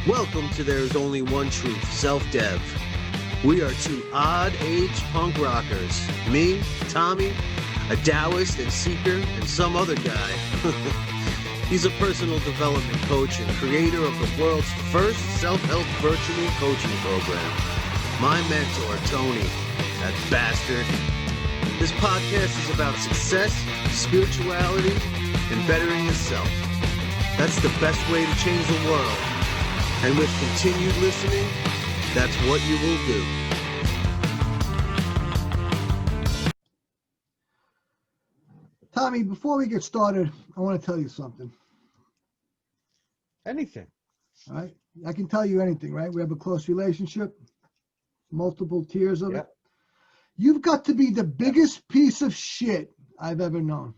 Welcome to There Is Only One Truth, Self-Dev. We are two odd-age punk rockers. Me, Tommy, a Taoist and seeker, and some other guy. He's a personal development coach and creator of the world's first self-help virtual coaching program. My mentor, Tony, that bastard. This podcast is about success, spirituality, and bettering yourself. That's the best way to change the world. And with continued listening, that's what you will do. Tommy, before we get started, I want to tell you something. Anything. All right? I can tell you anything, right? We have a close relationship, multiple tiers of it. You've got to be the biggest piece of shit I've ever known.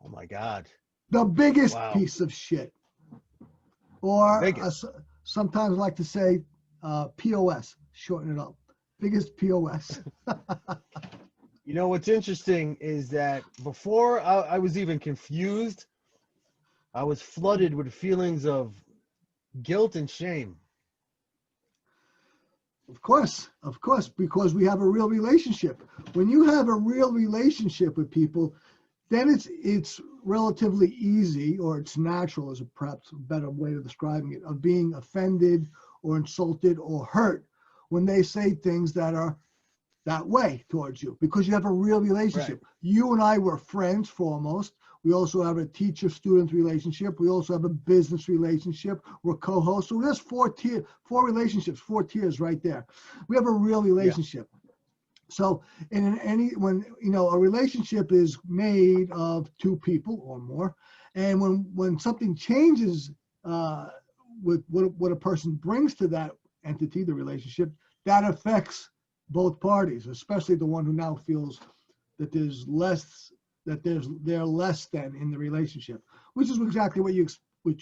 Oh, my God. The biggest piece of shit. Or sometimes I like to say POS, shorten it up. Biggest POS. You know, what's interesting is that before I was even confused, I was flooded with feelings of guilt and shame. Of course, because we have a real relationship. When you have a real relationship with people, then it's relatively easy, or it's natural is perhaps a better way of describing it, of being offended or insulted or hurt when they say things that are that way towards you, because you have a real relationship. Right. You and I were friends foremost. We also have a teacher-student relationship. We also have a business relationship. We're co-hosts. So there's four relationships, 4 tiers right there. We have a real relationship. Yeah. So when a relationship is made of 2 people or more, and when something changes with what a person brings to that entity, the relationship, that affects both parties, especially the one who now feels that they're less than in the relationship, which is exactly what you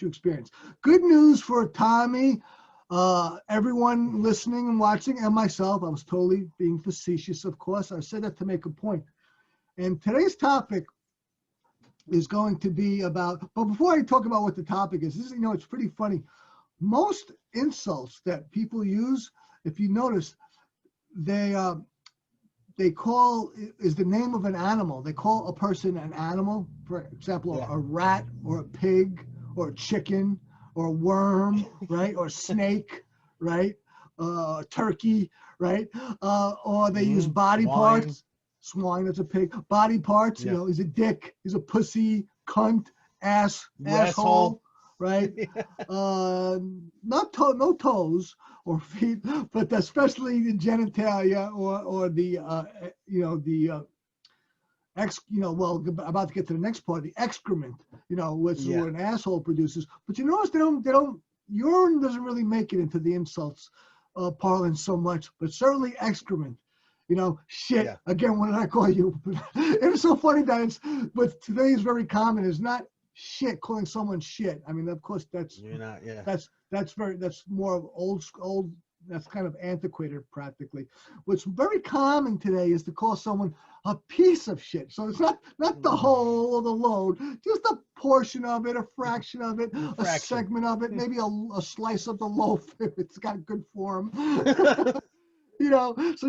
experience. Good news for Tommy. Everyone listening and watching, and myself, I was totally being facetious, of course. I said that to make a point. And today's topic is going to be about, but before I talk about what the topic is, it's pretty funny. Most insults that people use, if you notice, they call, is the name of an animal. They call a person an animal, for example, a rat or a pig or a chicken, or worm, right? Or snake, right? Turkey, right? Or they use body parts. Swine, that's a pig. Body parts, he's a dick, he's a pussy, cunt, asshole, right? No toes or feet, but especially the genitalia or the about to get to the next part, the excrement, which is what an asshole produces. But you notice urine doesn't really make it into the insults parlance so much, but certainly excrement, shit. Yeah. Again, what did I call you? It's so funny that but today is very common, is not shit, calling someone shit. I mean, of course, that's more of old. That's kind of antiquated practically. What's very common today is to call someone a piece of shit. So it's not the whole or the load, just a portion of it, a fraction of it, a segment of it, maybe a slice of the loaf if it's got good form. So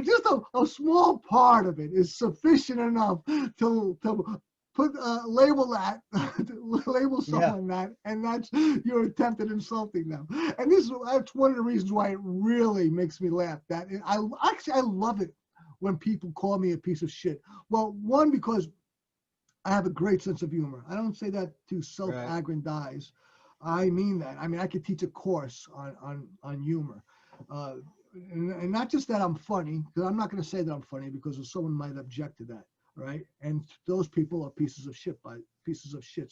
just a small part of it is sufficient enough to label someone that, and that's your attempt at insulting them. And that's one of the reasons why it really makes me laugh. That I love it when people call me a piece of shit. Well, one, because I have a great sense of humor. I don't say that to self-aggrandize. I mean that. I mean, I could teach a course on humor. And not just that I'm funny, because I'm not going to say that I'm funny because someone might object to that, right? And those people are pieces of shits,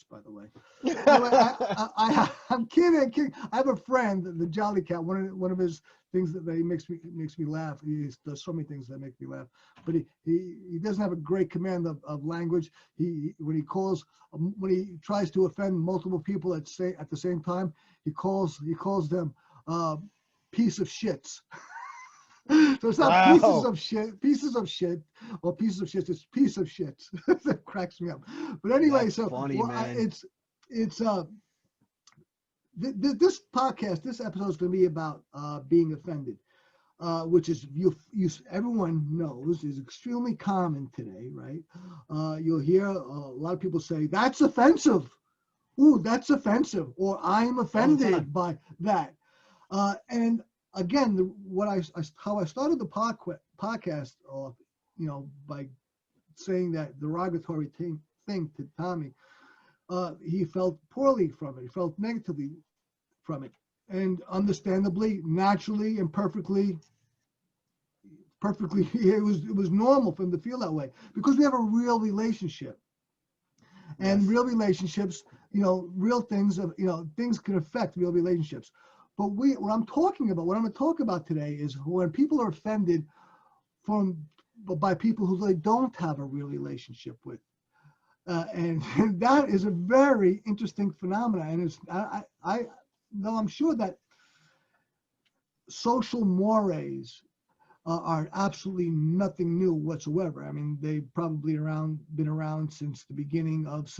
by the way. Anyway, I'm kidding. I have a friend, the Jolly Cat. One of his things that makes me laugh. He does so many things that make me laugh. But he doesn't have a great command of language. When he tries to offend multiple people at the same time, he calls them piece of shits. So it's not pieces of shit, or pieces of shit. It's piece of shit. That cracks me up. But anyway, that's funny, man. It's this podcast, this episode is going to be about being offended, which is everyone knows is extremely common today, right? You'll hear a lot of people say, "That's offensive." Ooh, that's offensive, or I'm offended by that. And again, how I started the podcast off, by saying that derogatory thing to Tommy. He felt poorly from it. He felt negatively from it, and understandably, naturally, and perfectly, it was normal for him to feel that way because we have a real relationship, and real relationships, real things things can affect real relationships. But what I'm going to talk about today is when people are offended by people who they don't have a real relationship with. And that is a very interesting phenomenon. And I'm sure that social mores are absolutely nothing new whatsoever. I mean, they've probably been around since the beginning of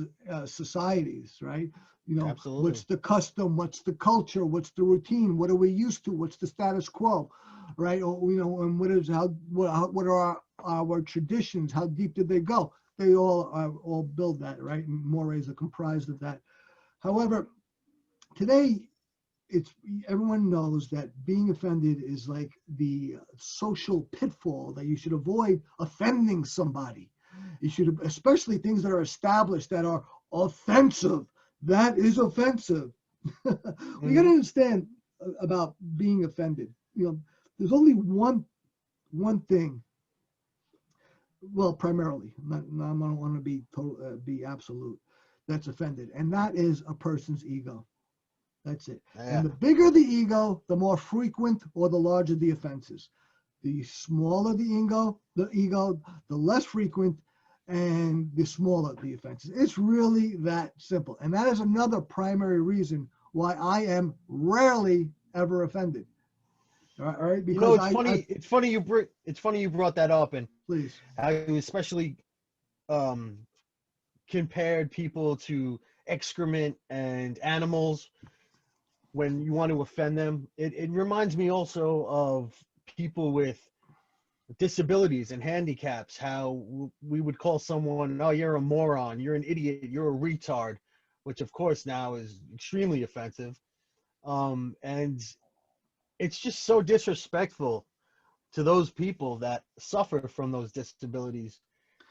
societies, right? Absolutely. What's the custom? What's the culture? What's the routine? What are we used to? What's the status quo, right? Or, and what are our traditions? How deep did they go? They all build that, right? And mores are comprised of that. However, today, everyone knows that being offended is like the social pitfall that you should avoid offending somebody. You should, especially things that are established that are offensive. That is offensive. We got to understand about being offended. There's only one thing. Well, primarily, I don't want to be absolute. That's offended, and that is a person's ego. That's it. Yeah. And the bigger the ego, the more frequent or the larger the offenses. The smaller the ego, the less frequent, and the smaller the offenses. It's really that simple. And that is another primary reason why I am rarely ever offended. All right, because it's funny you brought that up, and please, how you especially compared people to excrement and animals when you want to offend them. It reminds me also of people with disabilities and handicaps, how we would call someone, "Oh, you're a moron, you're an idiot, you're a retard," which of course now is extremely offensive. And it's just so disrespectful to those people that suffer from those disabilities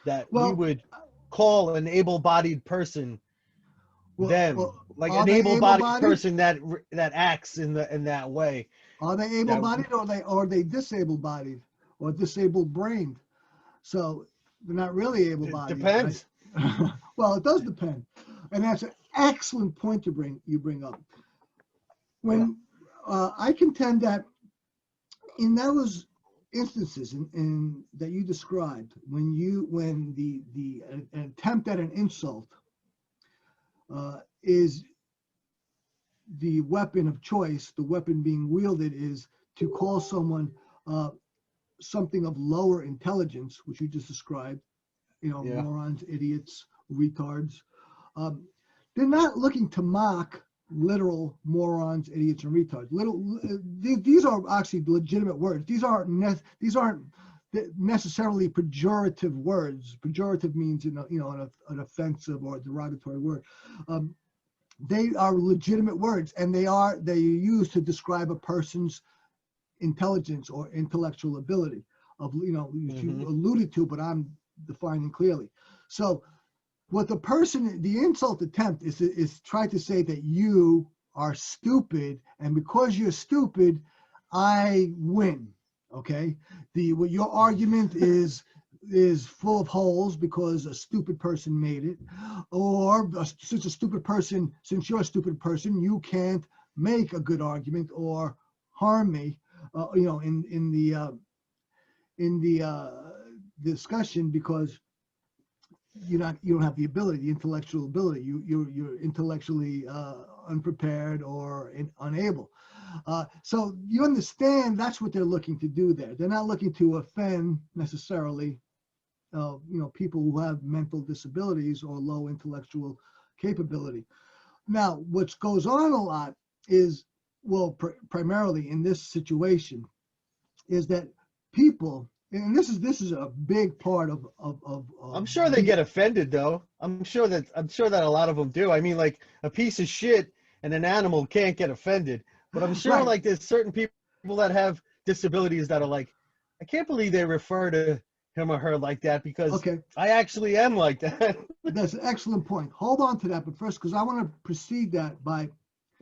that we would call an able-bodied person like an able-bodied person that acts in that way. Are they able-bodied or are they disabled-bodied or disabled-brained? So they're not really able-bodied. It depends. Right? Well, it does depend, and that's an excellent point you bring up. When I contend that in those instances in that you described, when the an attempt at an insult is the weapon of choice, the weapon being wielded is to call someone something of lower intelligence, which you just described, morons, idiots, retards. They're not looking to mock literal morons, idiots, and retards. These are actually legitimate words. These aren't necessarily pejorative words. Pejorative means an offensive or derogatory word. They are legitimate words, and they're used to describe a person's intelligence or intellectual ability which you alluded to, but I'm defining clearly. So what the insult attempt is try to say that you are stupid, and because you're stupid, I win. Okay, your argument is full of holes because a stupid person made it, or since you're a stupid person, you can't make a good argument or harm me. In the discussion because you don't have the ability, the intellectual ability. You're intellectually unprepared or unable. So you understand that's what they're looking to do there. They're not looking to offend necessarily, people who have mental disabilities or low intellectual capability. Now, what goes on a lot is, well, primarily in this situation, is that people, and this is a big part of I'm sure they get offended though. I'm sure that a lot of them do. I mean, like a piece of shit and an animal can't get offended, but I'm sure Right. like there's certain people that have disabilities that are like, I can't believe they refer to him or her like that because Okay. I actually am like that. That's an excellent point. Hold on to that, but first, because I want to precede that by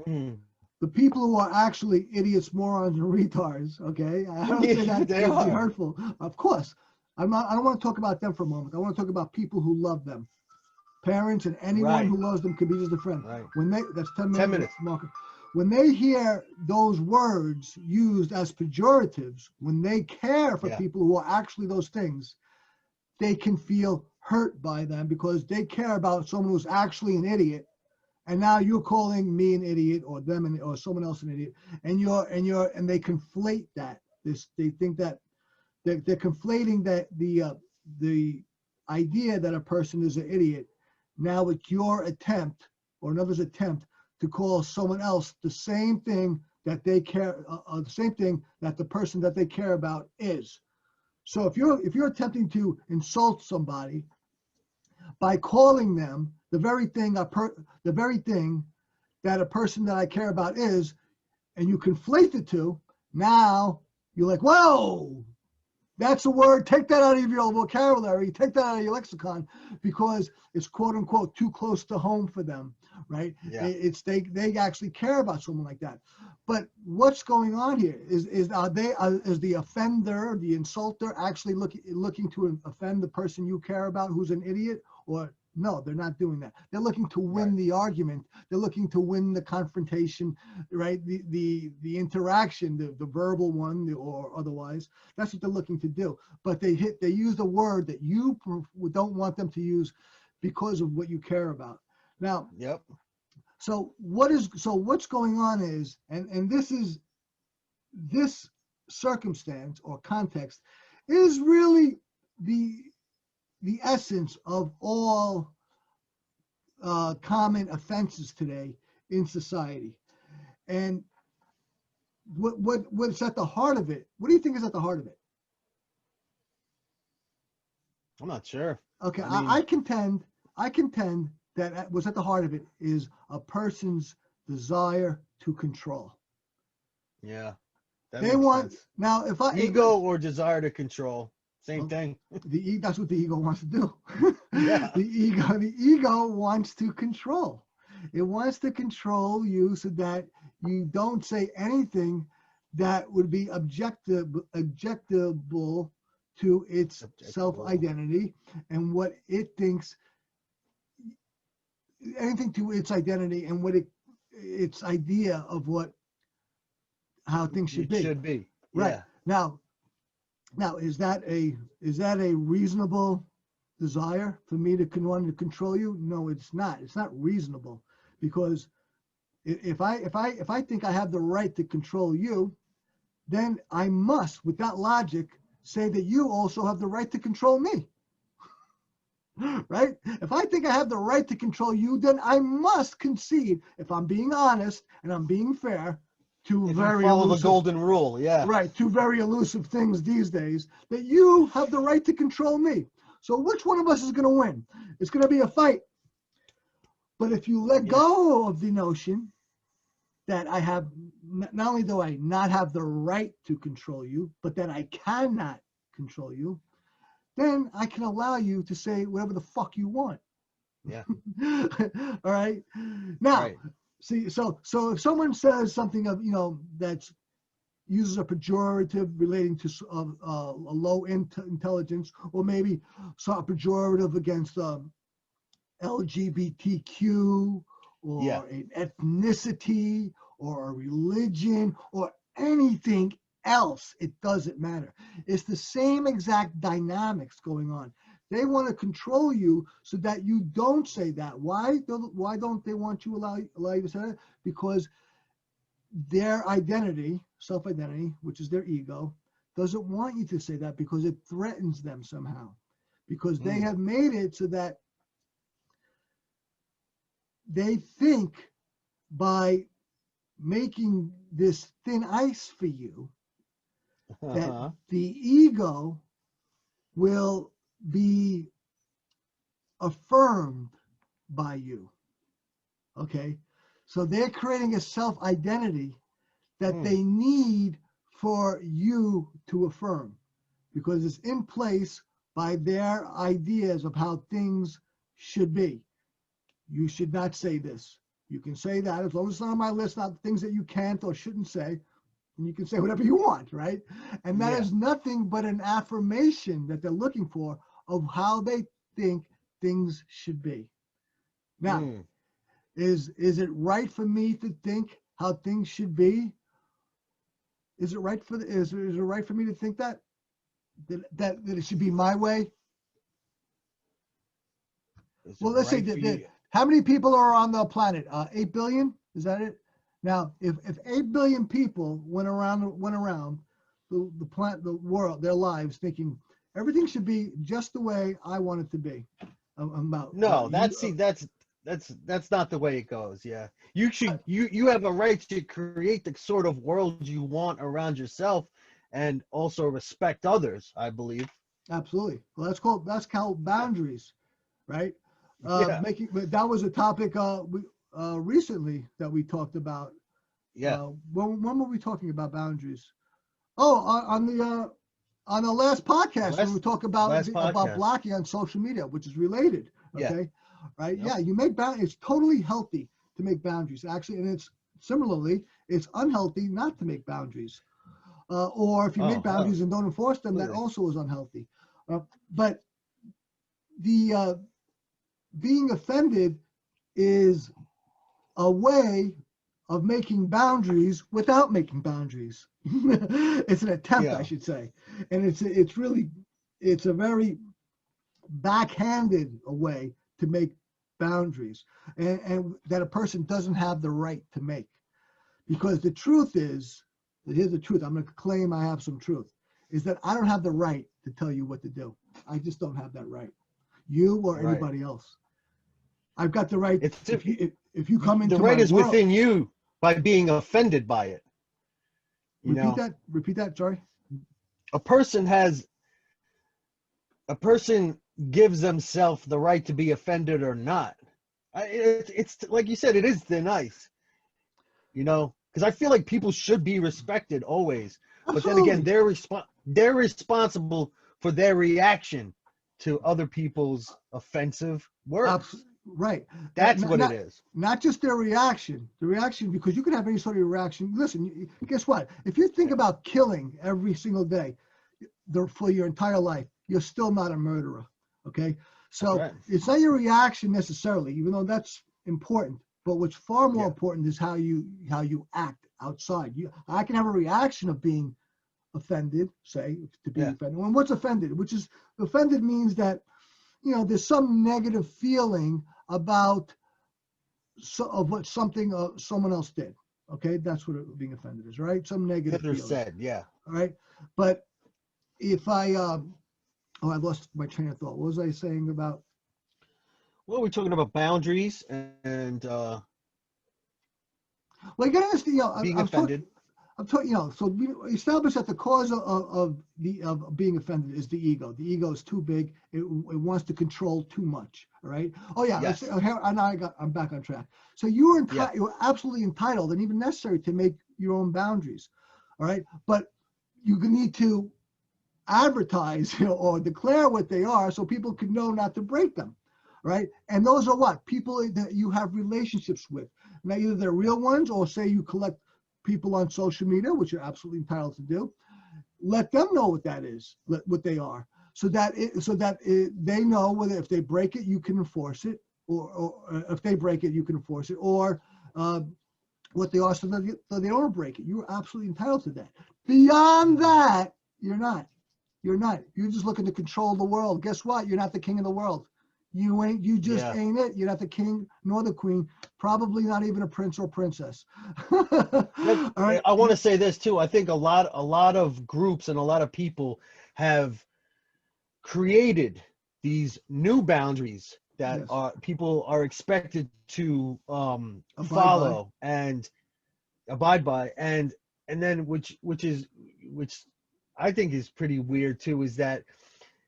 the people who are actually idiots, morons, and retards. Okay, I don't say that to They be are. hurtful. Of course, I don't want to talk about them for a moment. I want to talk about people who love them. Parents and anyone who loves them could be just a friend. Right. When they, that's 10 minutes. 10 minutes. Marker. When they hear those words used as pejoratives, when they care for people who are actually those things, they can feel hurt by them because they care about someone who's actually an idiot. And now you're calling me an idiot or them or someone else an idiot. And they conflate that. They think that they're conflating that the idea that a person is an idiot. Now it's your attempt or another's attempt to call someone else the same thing that they care, the same thing that the person that they care about is. So if you're attempting to insult somebody by calling them the very thing that a person that I care about is, and you conflate the two, now you're like, whoa, that's a word. Take that out of your vocabulary. Take that out of your lexicon because it's quote unquote too close to home for them, right? Yeah. It's they actually care about someone like that. But what's going on here is the offender, the insulter, actually looking to offend the person you care about, who's an idiot, or no, they're not doing that. They're looking to win the argument. They're looking to win the confrontation, right? The interaction, the verbal one or otherwise. That's what they're looking to do. But they use a word that you don't want them to use because of what you care about. Now, so what's going on is, and this circumstance or context is really the essence of all common offenses today in society. And what's at the heart of it? What do you think is at the heart of it? I'm not sure. Okay, I mean, I contend that what's at the heart of it is a person's desire to control. Yeah. They want sense. Now if I ego or desire to control, same thing. That's what the ego wants to do. Yeah. The ego wants to control. It wants to control you so that you don't say anything that would be objectable to its self-identity and what it thinks, anything to its identity and what its idea of how things should be. Should be. Right. Yeah. Now is that a reasonable desire for me to want to control you? No, it's not. It's not reasonable, because if I think I have the right to control you, then I must, with that logic, say that you also have the right to control me. Right? If I think I have the right to control you, then I must concede, if I'm being honest and I'm being fair, to very follow elusive, the golden rule, right, two very elusive things these days, that you have the right to control me. So which one of us is going to win? It's going to be a fight. But if you let go of the notion that I have, not only do I not have the right to control you, but that I cannot control you, then I can allow you to say whatever the fuck you want. Yeah. All right. Now, see, so if someone says something that uses a pejorative relating to a low intelligence, or maybe a pejorative against LGBTQ, or an ethnicity, or a religion, or anything else, it doesn't matter. It's the same exact dynamics going on. They want to control you so that you don't say that. Why don't they want you allow you to say that? Because their identity, self-identity, which is their ego, doesn't want you to say that because it threatens them somehow. Because they have made it so that they think by making this thin ice for you, that Uh-huh. the ego will be affirmed by you. Okay? So they're creating a self-identity that they need for you to affirm, because it's in place by their ideas of how things should be. You should not say this. You can say that, as long as it's not on my list, not things that you can't or shouldn't say. And you can say whatever you want, right? And that is nothing but an affirmation that they're looking for of how they think things should be. Now, is it right for me to think how things should be? Is it right for is it right for me to think that it should be my way? Well, let's say that how many people are on the planet? 8 billion? Is that it? Now, if 8 billion people went around the planet, the world, their lives, thinking everything should be just the way I want it to be. That's not the way it goes. Yeah, you have a right to create the sort of world you want around yourself, and also respect others, I believe. Absolutely. Well, that's called boundaries, right? That was a topic recently that we talked about. When were we talking about boundaries? Oh, on the last podcast when we talk about blocking on social media, which is related. Okay, right? Yep. Yeah, you make boundaries. It's totally healthy to make boundaries, actually, and it's similarly it's unhealthy not to make boundaries. Or if you make boundaries and don't enforce them, that also is unhealthy. But the being offended is a way of making boundaries without making boundaries. It's an attempt, I should say, and it's a very backhanded way to make boundaries, and that a person doesn't have the right to make, because the truth is, here's the truth. I'm going to claim I have some truth, is that I don't have the right to tell you what to do. I just don't have that right. You or anybody else. I've got the right. If you come into the right my is world, within you by being offended by it. Repeat that. Sorry. A person gives themselves the right to be offended or not. It's like you said, it is thin ice. Because I feel like people should be respected always. Absolutely. But then again, they're responsible for their reaction to other people's offensive words. Right. That's what it is. Not just their reaction. The reaction, because you can have any sort of reaction. Listen, guess what? If you think about killing every single day for your entire life, you're still not a murderer. Okay? So it's not your reaction necessarily, even though that's important. But what's far more important is how you act outside. I can have a reaction of being offended, say, to be offended. And what's offended? Offended means that, there's some negative feeling about what someone else did. Okay, that's what being offended is, right? Some negative feeling. Said, yeah. All right, but if I lost my train of thought. What was I saying about? Well, we're talking about boundaries and well, you gotta understand, being offended. I'm talking, so we established that the cause of being offended is the ego. The ego is too big. It wants to control too much. All right. Oh yeah. Yes. I'm back on track. So you're absolutely entitled and even necessary to make your own boundaries. All right. But you need to advertise or declare what they are so people can know not to break them. Right. And those are what? People that you have relationships with. Now, either they're real ones, or say you collect people on social media, which you're absolutely entitled to do. Let them know what that is, what they are, so that they know whether if they break it, you can enforce it, or if they break it, you can enforce it, or what they are, so that they don't break it. You're absolutely entitled to that. Beyond that, you're not. You're just looking to control the world. Guess what? You're not the king of the world. You ain't. You just ain't it. You're not the king nor the queen. Probably not even a prince or princess. Right. I want to say this too. I think a lot of groups and a lot of people have created these new boundaries that people are expected to follow, and abide by. And then which I think is pretty weird too, is that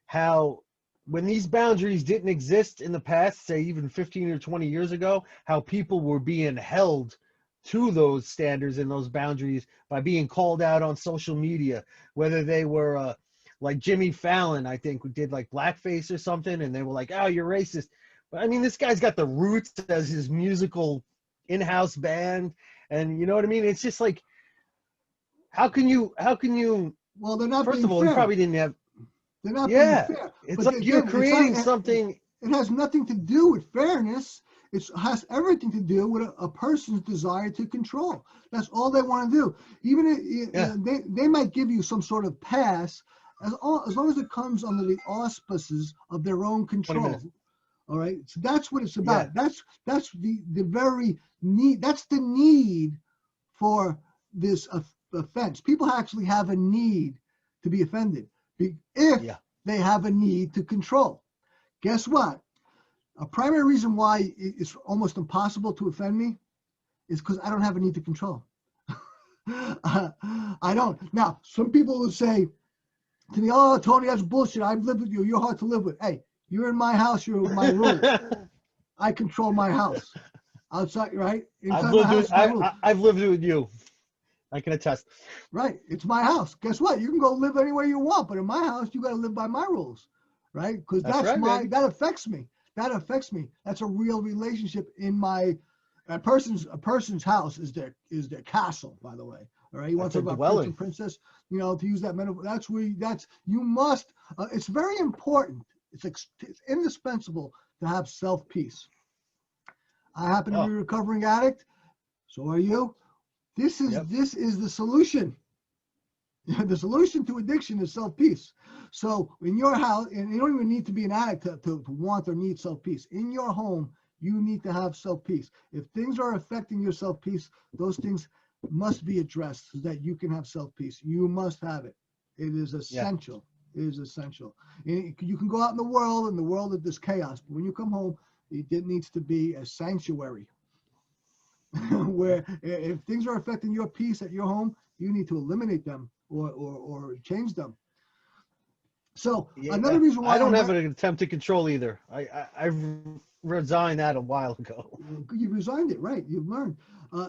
how when these boundaries didn't exist in the past, say even 15 or 20 years ago, how people were being held to those standards and those boundaries by being called out on social media, whether they were like Jimmy Fallon, I think, who did like blackface or something, and they were like, oh, you're racist. But I mean, this guy's got the Roots as his musical in-house band, and you know what I mean? It's just like, how can you Well, they're not first being of all, fair. he probably didn't have, They're not being yeah, fair. it's But like you're again, creating something. It has nothing to do with fairness. It has everything to do with a person's desire to control. That's all they want to do. Even they might give you some sort of pass as long as it comes under the auspices of their own control. All right. So that's what it's about. Yeah. That's the very need. That's the need for this offense. People actually have a need to be offended if they have a need to control. Guess what? A primary reason why it's almost impossible to offend me is because I don't have a need to control. I don't. Now, some people will say to me, oh, Tony, that's bullshit. I've lived with you. You're hard to live with. Hey, you're in my house. You're in my rules. I control my house. Outside, right? Inside my house, I've lived with you. I can attest. Right. It's my house. Guess what? You can go live anywhere you want, but in my house, you got to live by my rules, right? Because that affects me. That affects me. That's a real relationship in my a person's house is their castle, by the way. All right. You want to talk about Prince and Princess, to use that metaphor. You must. It's very important. It's indispensable to have self-peace. I happen to be a recovering addict. So are you. This is the solution. The solution to addiction is self-peace. So in your house, and you don't even need to be an addict to want or need self-peace. In your home, you need to have self-peace. If things are affecting your self-peace, those things must be addressed so that you can have self-peace. You must have it. It is essential. It is essential. And you can go out in the world of this chaos, but when you come home, it needs to be a sanctuary where if things are affecting your peace at your home, you need to eliminate them or change them. So another reason why I don't have an attempt to control either. I've resigned that a while ago. You resigned it, right? You've learned.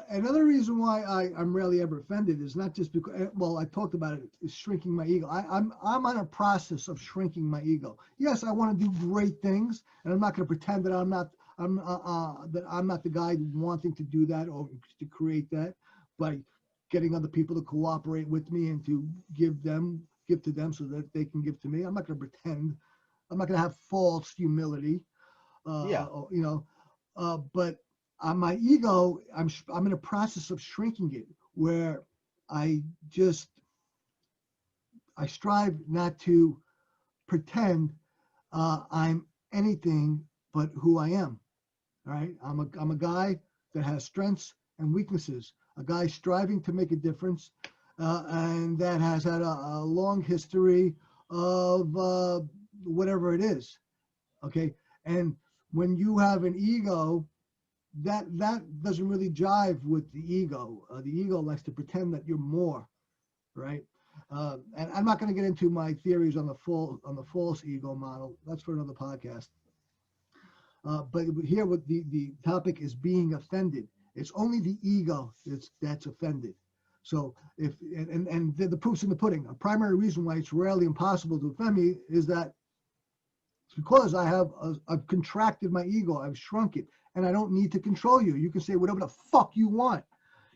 Another reason why I'm rarely ever offended is not just because, well, I talked about it, is shrinking my ego. I'm on a process of shrinking my ego. Yes, I want to do great things, and I'm not going to pretend that I'm not the guy wanting to do that or to create that by getting other people to cooperate with me and to give to them so that they can give to me. I'm not going to pretend. I'm not going to have false humility. But on my ego, I'm in a process of shrinking it, where I strive not to pretend I'm anything but who I am. All right, I'm a guy that has strengths and weaknesses, a guy striving to make a difference, and that has had a long history of whatever it is. Okay, and when you have an ego, that doesn't really jive with the ego. The ego likes to pretend that you're more, right? And I'm not going to get into my theories on the false ego model. That's for another podcast. But here, what the topic is being offended. It's only the ego that's offended. So the proof's in the pudding. A primary reason why it's rarely impossible to offend me is that it's because I've contracted my ego. I've shrunk it, and I don't need to control you. You can say whatever the fuck you want.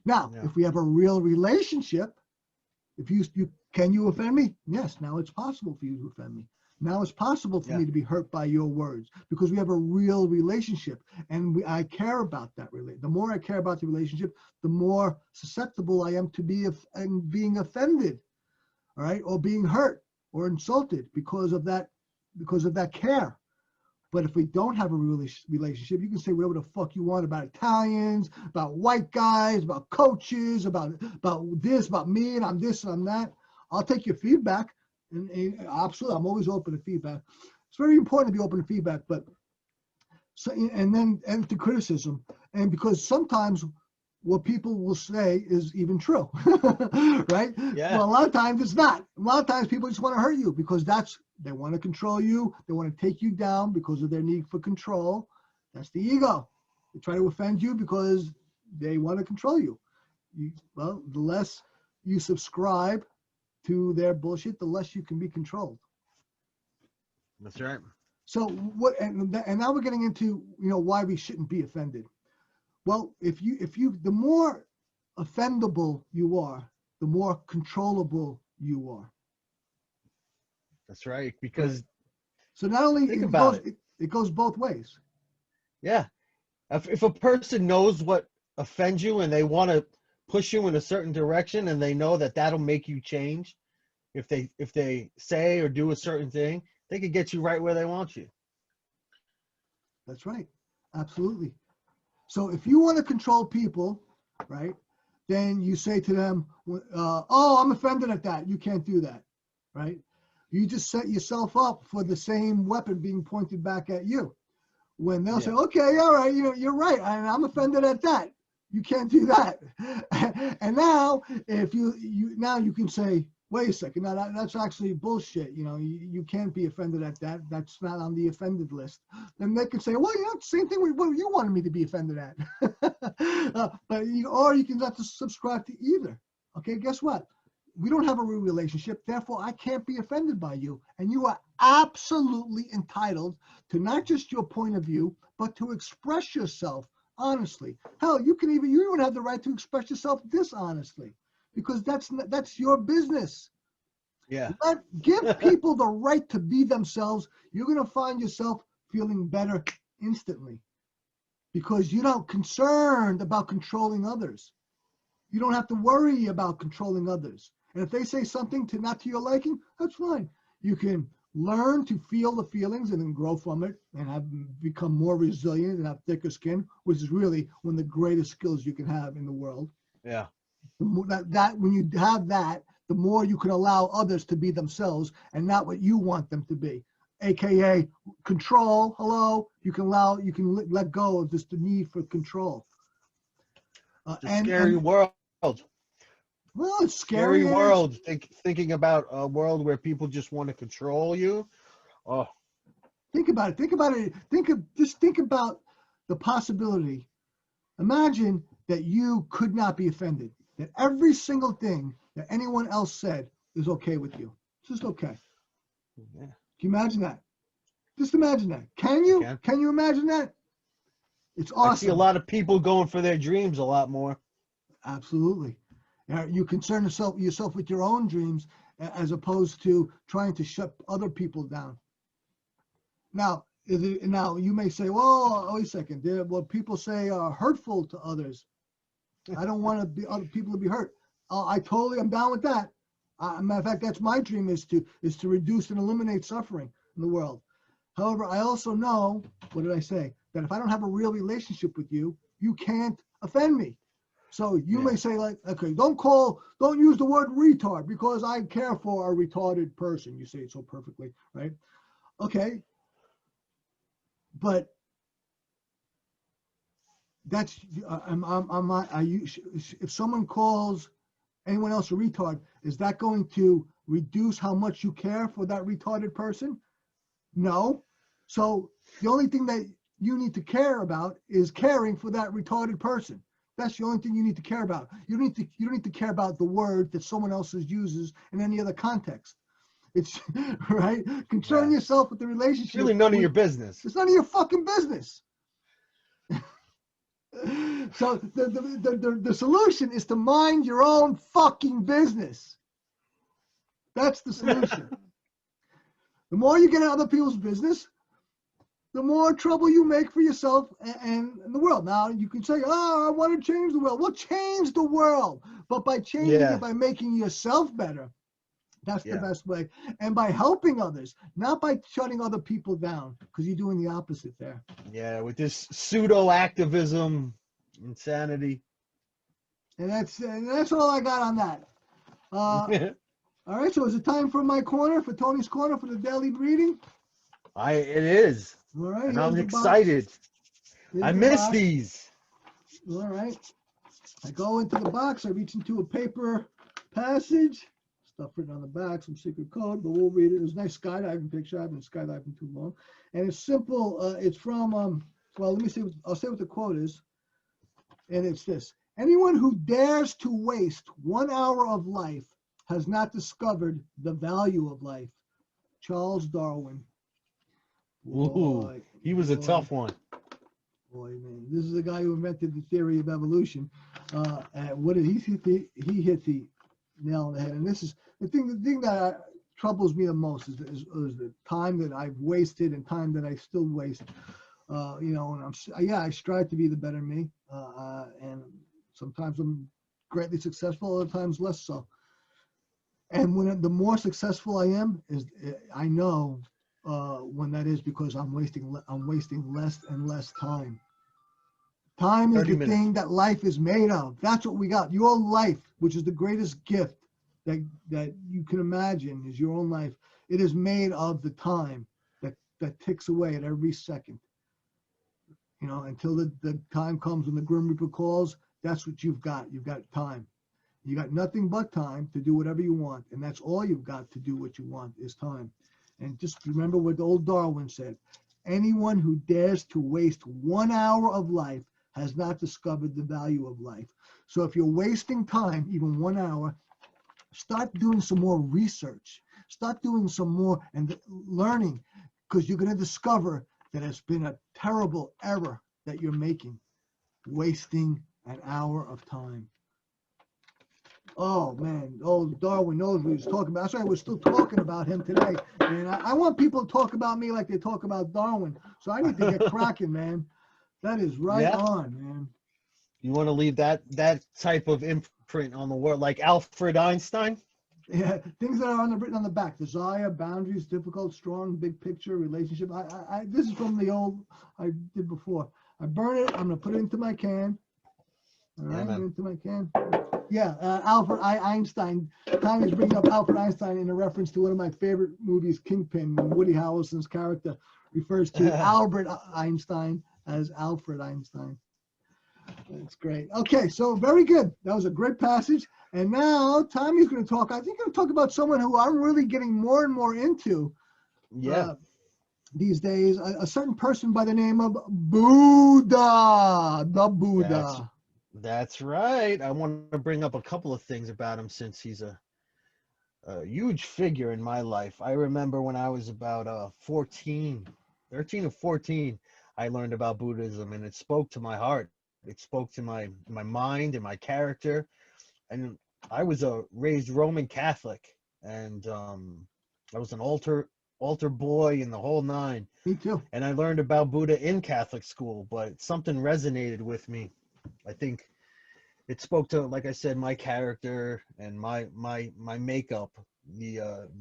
Now, if we have a real relationship, can you offend me? Yes. Now it's possible for you to offend me. Now it's possible for me to be hurt by your words because we have a real relationship, and I care about that relationship. The more I care about the relationship, the more susceptible I am to being offended, all right, or being hurt or insulted because of that care. But if we don't have a real relationship, you can say whatever the fuck you want about Italians, about white guys, about coaches, about this, about me, and I'm this and I'm that. I'll take your feedback. And absolutely, I'm always open to feedback. It's very important to be open to feedback, and to criticism. And because sometimes what people will say is even true, right? Yeah. Well, a lot of times it's not. A lot of times people just want to hurt you because they want to control you. They want to take you down because of their need for control. That's the ego. They try to offend you because they want to control you. Well, the less you subscribe to their bullshit, the less you can be controlled. That's right. So what? And now we're getting into why we shouldn't be offended. Well, if you the more offendable you are, the more controllable you are. That's right. Because so not only think about it. It goes both ways. Yeah. If a person knows what offends you and they want to push you in a certain direction and they know that that'll make you change, if they say or do a certain thing, they could get you right where they want you. That's right. Absolutely. So if you want to control people, right, then you say to them, oh, I'm offended at that. You can't do that, right? You just set yourself up for the same weapon being pointed back at you. When they'll say, okay, all right, you're right. I'm offended at that. You can't do that. And now, if you can say, wait a second, now that's actually bullshit. You can't be offended at that. That's not on the offended list. Then they can say, well, it's the same thing. What you wanted me to be offended at. Or you can not subscribe to either. Okay, guess what? We don't have a real relationship. Therefore, I can't be offended by you. And you are absolutely entitled to not just your point of view, but to express yourself honestly. Hell, you even have the right to express yourself dishonestly. Because that's your business. Yeah. Give people the right to be themselves. You're going to find yourself feeling better instantly because you're not concerned about controlling others. You don't have to worry about controlling others. And if they say something not to your liking, that's fine. You can learn to feel the feelings and then grow from it and become more resilient and have thicker skin, which is really one of the greatest skills you can have in the world. Yeah. When you have that, the more you can allow others to be themselves and not what you want them to be, aka control. Hello, you can let go of just the need for control. It's a scary world. Well, it's scary world. Thinking about a world where people just want to control you. Oh, think about it. Just think about the possibility. Imagine that you could not be offended. That every single thing that anyone else said is okay with you. It's just okay. Yeah. Can you imagine that? Just imagine that. Can you? Okay. Can you imagine that? It's awesome. I see a lot of people going for their dreams a lot more. Absolutely. You concern yourself with your own dreams as opposed to trying to shut other people down. Now you may say, well, wait a second. What people say are hurtful to others. I don't want other people to be hurt. I'm down with that. Matter of fact, that's my dream is to reduce and eliminate suffering in the world. However, I also know, what did I say? That if I don't have a real relationship with you, you can't offend me. So you may say okay, don't use the word retard because I care for a retarded person. You say it so perfectly, right? Okay. But that's if someone calls anyone else a retard, is that going to reduce how much you care for that retarded person? No. So the only thing that you need to care about is caring for that retarded person. That's the only thing you need to care about. You don't need to care about the word that someone else uses in any other context. It's right. Concern yourself with the relationship. It's really none of your business. It's none of your fucking business. So the solution is to mind your own fucking business. That's the solution. The more you get in other people's business, the more trouble you make for yourself and the world. Now you can say, I want to change the world. Well, change the world. But by changing it, by making yourself better, that's the best way. And by helping others, not by shutting other people down, because you're doing the opposite there. Yeah, with this pseudo-activism, insanity. And that's all I got on that. All right, so is it time for my corner, for Tony's corner, for the daily reading? It is. All right. And I'm excited. I miss these. All right. I go into the box, I reach into a paper passage, stuff written on the back, some secret code, but we'll read it. It was a nice skydiving picture. I haven't been skydiving too long. And it's simple. It's from, well, let me see. I'll say what the quote is. And it's this: anyone who dares to waste 1 hour of life has not discovered the value of life. Charles Darwin. Ooh, he was a tough one. Boy, man, this is the guy who invented the theory of evolution. And what did he hit the nail on the head? And this is the thing that troubles me the most is the time that I've wasted and time that I still waste. You know, and I strive to be the better me, and sometimes I'm greatly successful, other times less so. And the more successful I am, I know when that is because I'm wasting less and less time. Time is the thing that life is made of. That's what we got. Your life, which is the greatest gift that you can imagine, is your own life. It is made of the time that ticks away at every second. You know, until the time comes when the Grim Reaper calls, that's what you've got. You've got time. You got nothing but time to do whatever you want. And that's all you've got to do what you want is time. And just remember what old Darwin said. Anyone who dares to waste 1 hour of life has not discovered the value of life. So if you're wasting time, even 1 hour, start doing some more research. Start doing some more and learning, because you're going to discover that it's been a terrible error that you're making, wasting an hour of time. Oh, man. Oh, Darwin knows what he was talking about. That's why we're still talking about him today. And I want people to talk about me like they talk about Darwin. So I need to get cracking, man. That is right on, man. You want to leave that type of imprint on the world, like Alfred Einstein? Yeah, things that are written on the back: desire, boundaries, difficult, strong, big picture, relationship. This is from the old I did before. I burn it. I'm gonna put it into my can. All right, into my can. Yeah, Alfred Einstein. Tommy's bringing up Alfred Einstein in a reference to one of my favorite movies, Kingpin, when Woody Harrelson's character refers to Albert Einstein as Alfred Einstein. That's great. Okay, so very good. That was a great passage. And now Tommy's going to talk. I think I'm going to talk about someone who I'm really getting more and more into these days. A certain person by the name of Buddha. The Buddha. That's right. I want to bring up a couple of things about him since he's a huge figure in my life. I remember when I was about 13 or 14, I learned about Buddhism, and it spoke to my heart. It spoke to my mind and my character. And I was a raised Roman Catholic, and I was an altar boy in the whole nine. Me too. And I learned about Buddha in Catholic school, but something resonated with me. I think it spoke to, like I said, my character and my makeup, the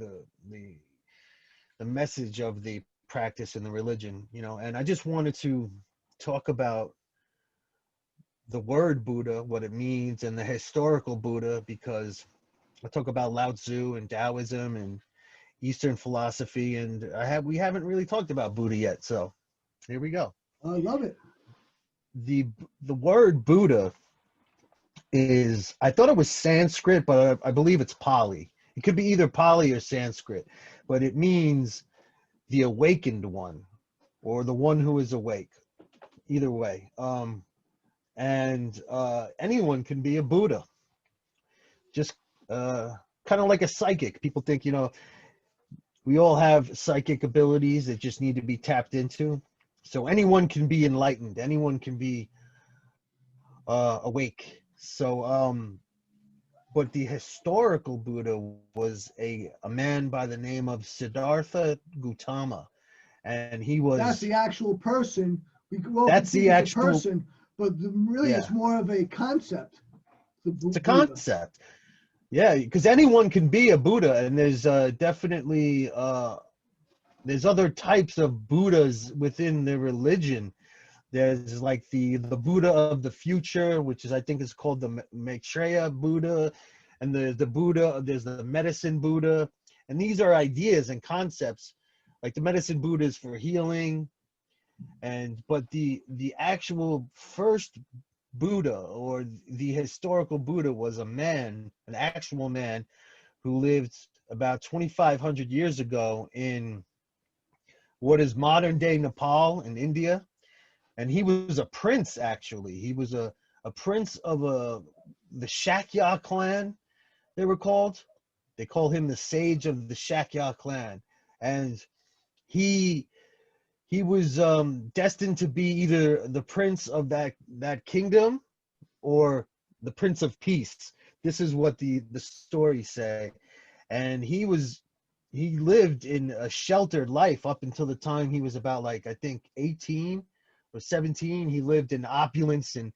message of the practice and the religion, you know. And I just wanted to talk about the word Buddha, what it means, and the historical Buddha, because I talk about Lao Tzu and Taoism and Eastern philosophy, and we haven't really talked about Buddha yet, so here we go. I love it. The word Buddha is, I thought it was Sanskrit, but I believe it's Pali. It could be either Pali or Sanskrit, but it means the awakened one, or the one who is awake. Either way. And anyone can be a Buddha. Just kind of like a psychic. People think, you know, we all have psychic abilities that just need to be tapped into. So anyone can be enlightened. Anyone can be awake. So, but the historical Buddha was a man by the name of Siddhartha Gautama, and he was. That's the actual person. That's the actual person, but really it's more of a concept. It's a concept. Yeah, because anyone can be a Buddha, and there's definitely there's other types of Buddhas within the religion. There's like the Buddha of the future, which is, I think, is called the Maitreya Buddha, and the Buddha. There's the medicine Buddha, and these are ideas and concepts. Like the medicine Buddha is for healing, but the actual first Buddha, or the historical Buddha, was a man, an actual man, who lived about 2,500 years ago in what is modern day Nepal in India. And he was a prince, actually. He was a prince of the Shakya clan, they were called. They call him the sage of the Shakya clan. And he was destined to be either the prince of that kingdom or the prince of peace. This is what the stories say. And he lived in a sheltered life up until the time he was about, like, I think 18 or 17. He lived in opulence, and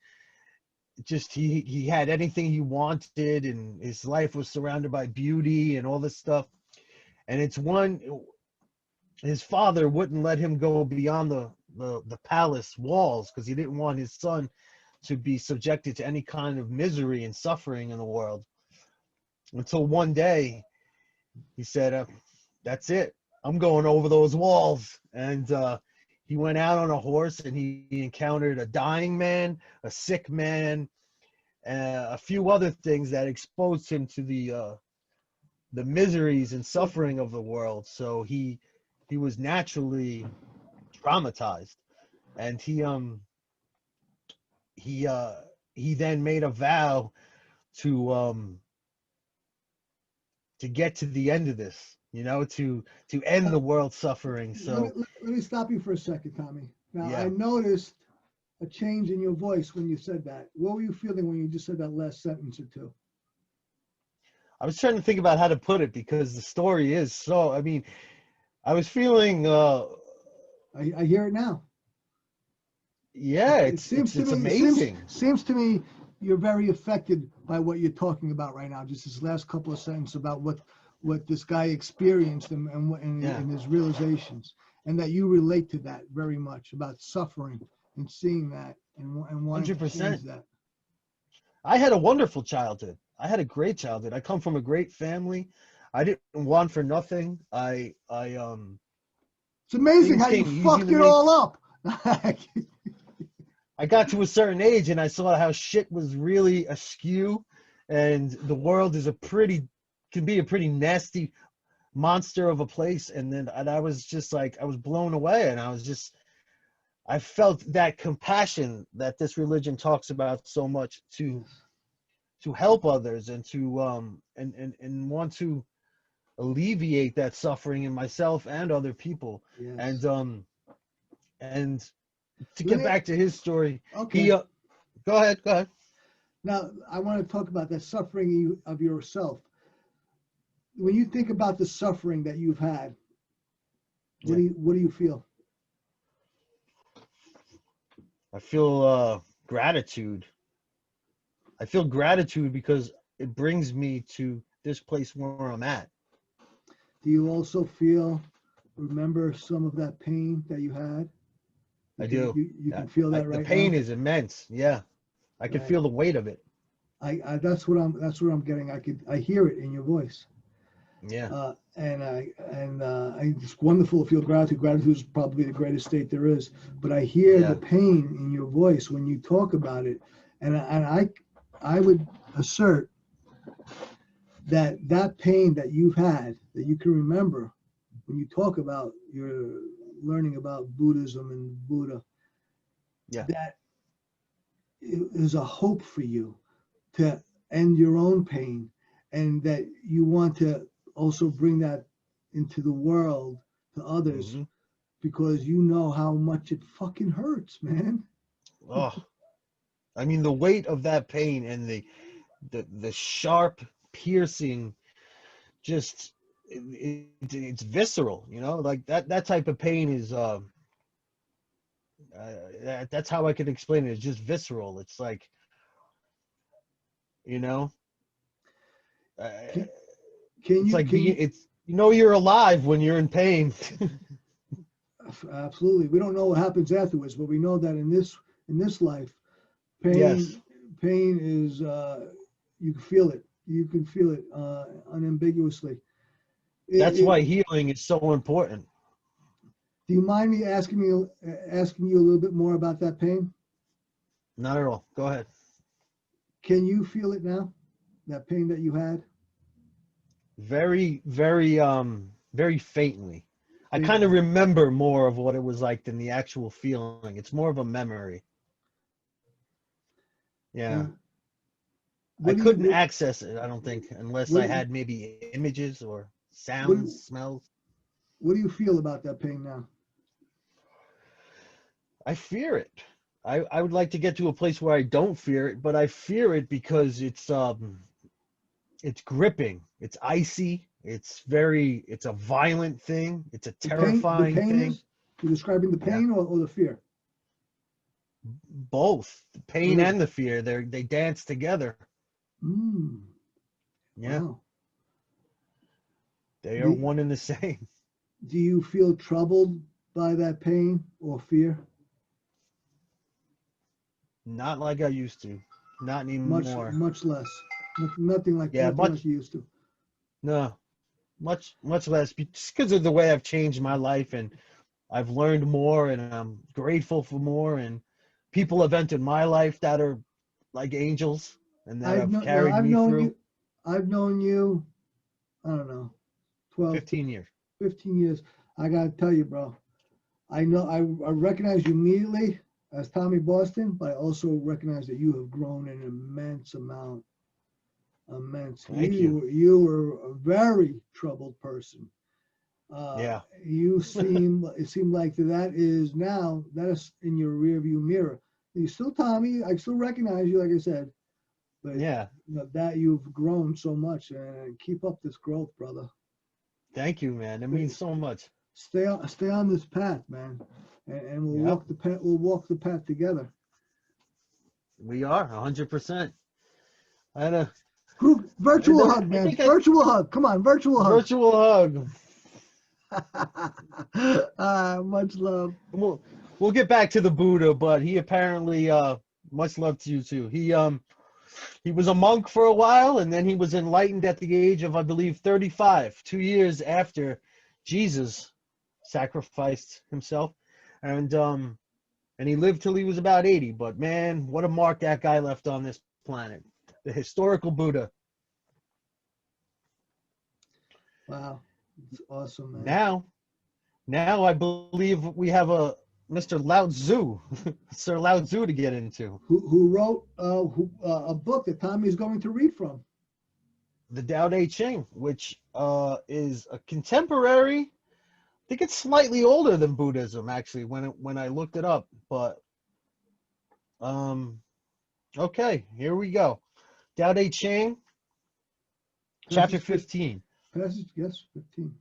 just he had anything he wanted, and his life was surrounded by beauty and all this stuff. And his father wouldn't let him go beyond the palace walls, because he didn't want his son to be subjected to any kind of misery and suffering in the world. Until one day he said, that's it, I'm going over those walls. And he went out on a horse, and he encountered a dying man, a sick man, a few other things that exposed him to the miseries and suffering of the world. So he was naturally traumatized, and he then made a vow to get to the end of this, to end the world's suffering. So let me stop you for a second, Tommy. Now, yeah. I noticed a change in your voice when you said that. What were you feeling when you just said that last sentence or two? I was trying to think about how to put it, because the story is so, I mean, I was feeling I hear it now. Yeah, It it's to me, amazing. Seems to me you're very affected by what you're talking about right now. Just this last couple of sentences about what this guy experienced and his realizations, and that you relate to that very much, about suffering and seeing that and wanting 100%. to change that. I had a wonderful childhood. I had a great childhood. I come from a great family. I didn't want for nothing. It's amazing how you fucked it all up. I got to a certain age, and I saw how shit was really askew, and the world can be a pretty nasty monster of a place. And I was just like, I was blown away, and I felt that compassion that this religion talks about so much, to help others, and to and want to alleviate that suffering in myself and other people. Yes. And to get back to his story, okay. he go ahead. Now, I want to talk about that suffering of yourself. When you think about the suffering that you've had, what do you feel? I feel gratitude. I feel gratitude because it brings me to this place where I'm at. Do you also remember some of that pain that you had? I do. You can feel that right now? The pain is immense. Yeah. I can feel the weight of it. That's what I'm getting. I hear it in your voice. Yeah. It's wonderful to feel gratitude. Gratitude is probably the greatest state there is. But I hear the pain in your voice when you talk about it, and I would assert that pain that you've had, that you can remember when you talk about your learning about Buddhism and Buddha, that is a hope for you to end your own pain, and that you want to also bring that into the world to others, because you know how much it fucking hurts, man. Oh, I mean, the weight of that pain and the sharp piercing, just it's visceral, like that type of pain is that's how I could explain it. It's just visceral. It's like, you're alive when you're in pain. Absolutely. We don't know what happens afterwards, but we know that in this life, pain is you can feel it. You can feel it unambiguously. That's why healing is so important. Do you mind me asking you a little bit more about that pain? Not at all. Go ahead. Can you feel it now? That pain that you had? Very, very faintly. I kind of Faintly. remember more of what it was like than the actual feeling. It's more of a memory. Yeah. And I what do you couldn't access it, I don't think, unless what I do you, had maybe images or what do sounds, you, smells. what do you feel about that pain now? I fear it. I would like to get to a place where I don't fear it, but I fear it because it's gripping. It's icy. It's a violent thing. It's a The terrifying pain thing. is you're describing the Yeah. pain or the fear? Both the pain Really? and the fear, they dance together. Mm, Yeah. wow. They are Do, one and the same. do you feel troubled by that pain or fear? Not like I used to. Not anymore. Much less. Nothing like Yeah, you used to. no, much less just because of the way I've changed my life and I've learned more and I'm grateful for more and people have entered my life that are like angels and that have carried I've me known through you. I've known you. I don't know, 12, 15 years. 15 years. I gotta tell you, bro. I recognize you immediately as Tommy Boston, but I also recognize that you have grown an immense amount. Immense. Thank you. You were a very troubled person. Yeah. It seemed like that is now, that is in your rearview mirror. You're still Tommy. I still recognize you, like I said, but Yeah. that you've grown so much, and keep up this growth, brother. Thank you, man. It means so much. Stay on this path, man, and we'll Yep. walk the path. We'll walk the path together. We are 100%. I had a, Group virtual hug, I man. think I Virtual hug. Come on, virtual hug. virtual hug. Much love. We'll get back to the Buddha, but he apparently much love to you too. He was a monk for a while, and then he was enlightened at the age of, I believe, 35, 2 years after Jesus sacrificed himself, and he lived till he was about 80. But man, what a mark that guy left on this planet. The historical Buddha. Wow, it's awesome, man. Now I believe we have a Mr. Lao Tzu, Sir Lao Tzu to get into. Who wrote a book that Tommy's going to read from? The Tao Te Ching, which is a contemporary. I think it's slightly older than Buddhism, actually, when I looked it up. But okay, here we go. Tao Te Ching, chapter 15. Passage, yes, 15.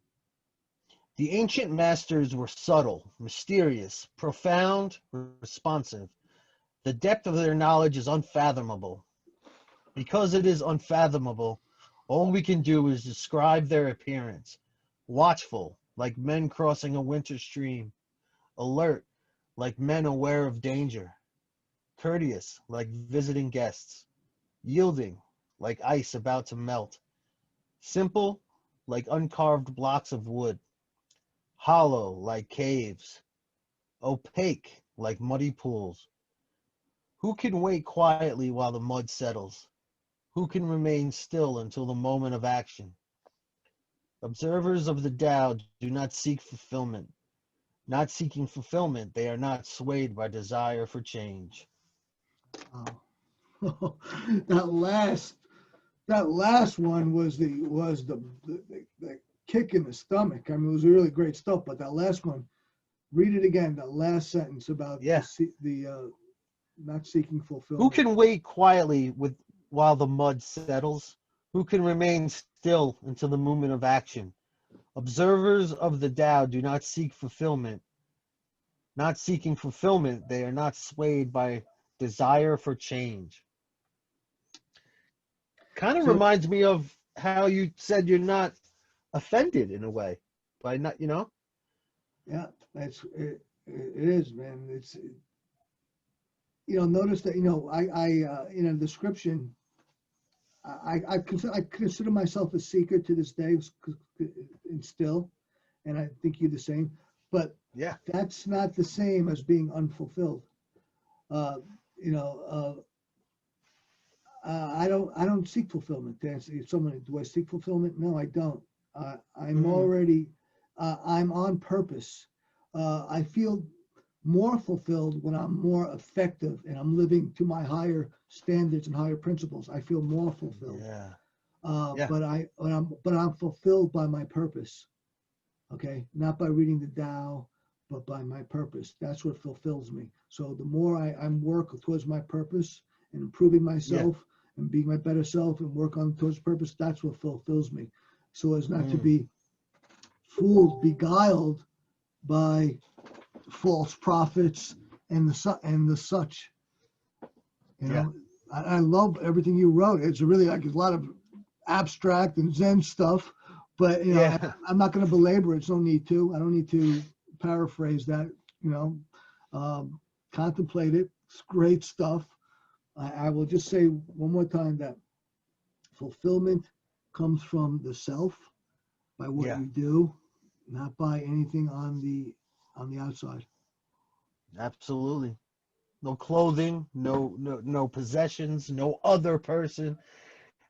The ancient masters were subtle, mysterious, profound, responsive. The depth of their knowledge is unfathomable. Because it is unfathomable, all we can do is describe their appearance. Watchful, like men crossing a winter stream. Alert, like men aware of danger. Courteous, like visiting guests. Yielding, like ice about to melt. Simple, like uncarved blocks of wood. Hollow, like caves. Opaque, like muddy pools. Who can wait quietly while the mud settles? Who can remain still until the moment of action? Observers of the Tao do not seek fulfillment. Not seeking fulfillment, they are not swayed by desire for change. Oh. that last one was the kick in the stomach. I mean, it was really great stuff, but that last one, read it again. That last sentence about the not seeking fulfillment. Who can wait quietly while the mud settles? Who can remain still until the moment of action? Observers of the Tao do not seek fulfillment. Not seeking fulfillment, they are not swayed by desire for change. Kind of reminds me of how you said you're not offended in a way by not, Yeah, it is, man. It's notice that I in a description, I consider myself a seeker to this day, and still, and I think you're the same. But yeah, that's not the same as being unfulfilled. you know, I don't seek fulfillment. To answer someone, do I seek fulfillment? No, I don't. I'm already, I'm on purpose. I feel more fulfilled when I'm more effective and I'm living to my higher standards and higher principles. I feel more fulfilled. Yeah. But I'm fulfilled by my purpose. Okay, not by reading the Tao, but by my purpose. That's what fulfills me. So the more I'm work towards my purpose and improving myself and being my better self and work on towards purpose, that's what fulfills me. So as not to be fooled, beguiled by false prophets and the such. You know, I love everything you wrote. It's really like a lot of abstract and Zen stuff, but you know, I'm not going to belabor it. There's no need to. I don't need to paraphrase that. You know, contemplate it. It's great stuff. I will just say one more time that fulfillment comes from the self, by what you do, not by anything on the outside. Absolutely. No clothing, no possessions, no other person,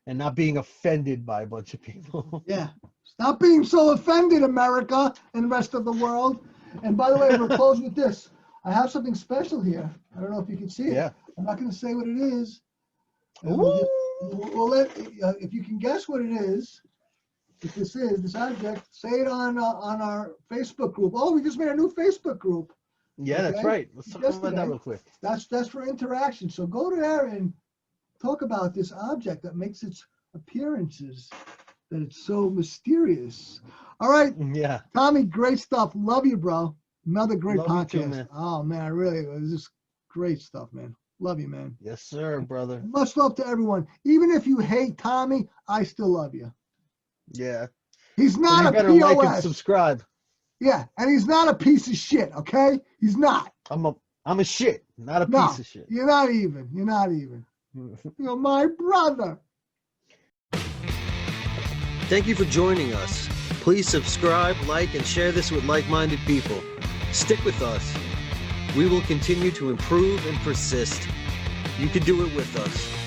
and not being offended by a bunch of people. Yeah. Stop being so offended, America and the rest of the world. And by the way, we'll close with this. I have something special here. I don't know if you can see it. Yeah. I'm not going to say what it is. Ooh. If you can guess what it is, if this object, say it on our Facebook group. Oh, we just made a new Facebook group. Yeah, that's right. Let's talk about that real quick. That's for interaction. So go there and talk about this object that makes its appearances, that it's so mysterious. All right. Yeah. Tommy, great stuff. Love you, bro. Another great podcast. You too, man. Oh man, it was just great stuff, man. Love you, man. Yes, sir, brother. Much love to everyone. Even if you hate Tommy, I still love you. Yeah. He's not a better POS. like and subscribe. Yeah, and he's not a piece of shit, okay? He's not. I'm a shit, not a piece of shit. You're not even. You're my brother. Thank you for joining us. Please subscribe, like, and share this with like-minded people. Stick with us. We will continue to improve and persist. You can do it with us.